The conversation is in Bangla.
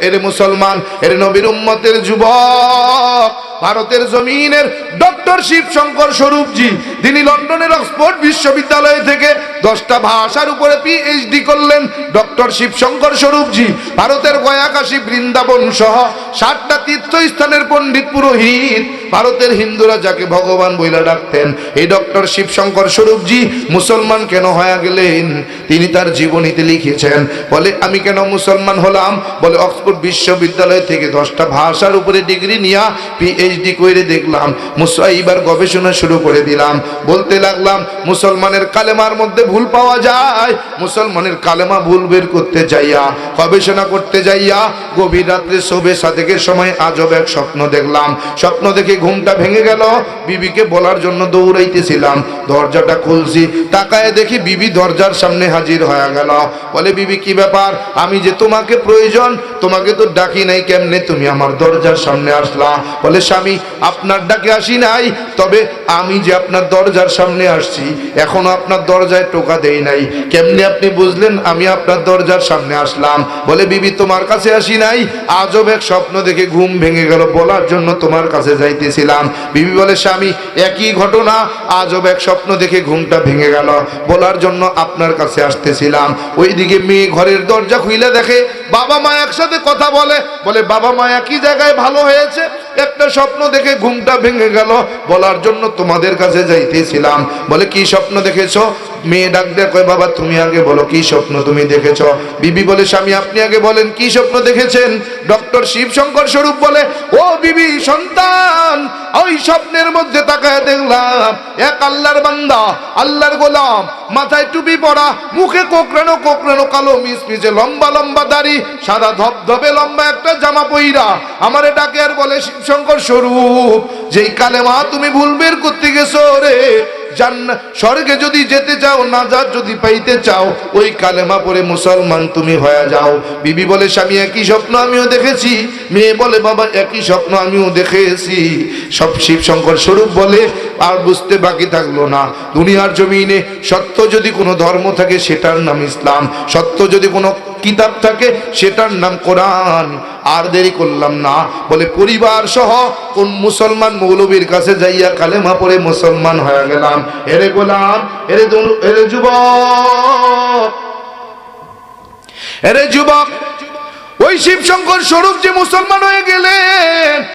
এরে মুসলমান, এরে নবীর উম্মতের যুবক, ভারতের জমিনের ডক্টর শিবশঙ্কর স্বরূপজি, তিনি লন্ডনের অক্সফোর্ড বিশ্ববিদ্যালয় থেকে 10টা ভাষার উপরে পিএইচডি করলেন। ডক্টর শিবশঙ্কর স্বরূপজি ভারতের গয়া, কাশী, বৃন্দাবন সহ 7টা তীর্থস্থানের পণ্ডিত পুরোহিত। ভারতের হিন্দুরা যাকে ভগবান বইলা ডাকতেন, এই ডক্টর শিবশঙ্কর স্বরূপজি মুসলমান কেন হয়ে গেলেন তিনি তার জীবনীতে লিখেছেন। বলে আমি কেন মুসলমান হলাম, বলে অক্সফোর্ড বিশ্ববিদ্যালয় থেকে 10টা ভাষার উপরে ডিগ্রি নিয়ে পিএইচডি করে দেখলাম, এইবার গবেষণা শুরু করে দিলাম। বলতে লাগলাম মুসলমানের কালেমার মধ্যে ভুল পাওয়া যায়, মুসলমানের কালেমা ভুল বের করতে যাইয়া, গবেষণা করতে যাইয়া গভীর রাত্রে শোবে সাদেকের সময় আজব এক স্বপ্ন দেখলাম। স্বপ্ন দেখে ঘুমটা ভেঙে গেল। বিবিকে বলার জন্য দৌড়াইতেছিলাম, দরজাটা খুলছি, তাকায় দেখি বিবি দরজার সামনে হাজির হয়ে গেল। বলে বিবি কি ব্যাপার, আমি যে তোমাকে প্রয়োজন, তোমাকে তো ডাকি নাই, কেমনে তুমি আমার দরজার সামনে আসলা? বলে স্বামী আপনার ডাকে আসি নাই, তবে আমি যে আপনার দরজার সামনে আসছি এখনো আপনার দরজায় টোকা দেই নাই, কেমনে আপনি বুঝলেন আমি আপনার দরজার সামনে আসলাম? বলে বিবি তোমার কাছে আসি নাই, আজব এক স্বপ্ন দেখে ঘুম ভেঙে গেল, বলার জন্য তোমার কাছে যাইতেছিলাম। বিবি বলে স্বামী একই ঘটনা, আজব এক স্বপ্ন দেখে ঘুমটা ভেঙে গেল, বলার জন্য আপনার কাছে আসতেছিলাম। ওইদিকে মেয়ে ঘরের দরজা খুলে দেখে বাবা মা একসাথে কথা বলে। বলে বাবা মা একই জায়গায়, ভালো হয়েছে, একটা স্বপ্ন দেখে ঘুমটা ভেঙে গেল, বলার জন্য তোমাদের কাছে যাইতেছিলাম। বলে কি স্বপ্ন দেখেছো? মেয়ে ডাক দেয়, কয় বাবা তুমি আগে বলো কি স্বপ্ন তুমি দেখেছো? বিবি বলে স্বামী আপনি আগে বলেন কি স্বপ্ন দেখেছেন? ডক্টর শিবশঙ্কর স্বরূপ বলে ও বিবি সন্তান, ওই স্বপ্নের মধ্যে তাকায় দেখলাম এক আল্লাহর বান্দা, আল্লাহর গোলাম, মাথায় টুপি পরা, মুখে কোকড়ানো কোকড়ানো কালো মিসমিসে লম্বা লম্বা দাড়ি, সাদা ধবধবে লম্বা একটা জামা পইরা আমারে ডাকে আর বলে শিবশঙ্কর স্বরূপ, যেই কালেমা তুমি ভুল বের করতে গেছো রে, স্বর্গে যদি যেতে চাও, নাজাত যদি পাইতে চাও, ওই কালেমা পড়ে মুসলমান তুমি হয়ে যাও। বিবি বলে স্বামী একই স্বপ্ন আমিও দেখেছি। মেয়ে বলে বাবা একই স্বপ্ন আমিও দেখেছি। সব শিবশঙ্কর স্বরূপ বলে আর বুঝতে বাকি থাকলো না, দুনিয়ার জমিনে সত্য যদি কোনো ধর্ম থাকে সেটার নাম ইসলাম, সত্য যদি কোনো কিতাব থাকে সেটার নাম কোরআন। আর দেরি করলাম না, বলে পরিবার সহ কোন মুসলমান মৌলবীর কাছে যাইয়া কালেমা পড়ে মুসলমান হয়ে গেলাম। এরে গোলাম, এরে যুবক, এরে যুবক, ওই শিবশঙ্কর স্বরূপ যে মুসলমান হয়ে গেলেন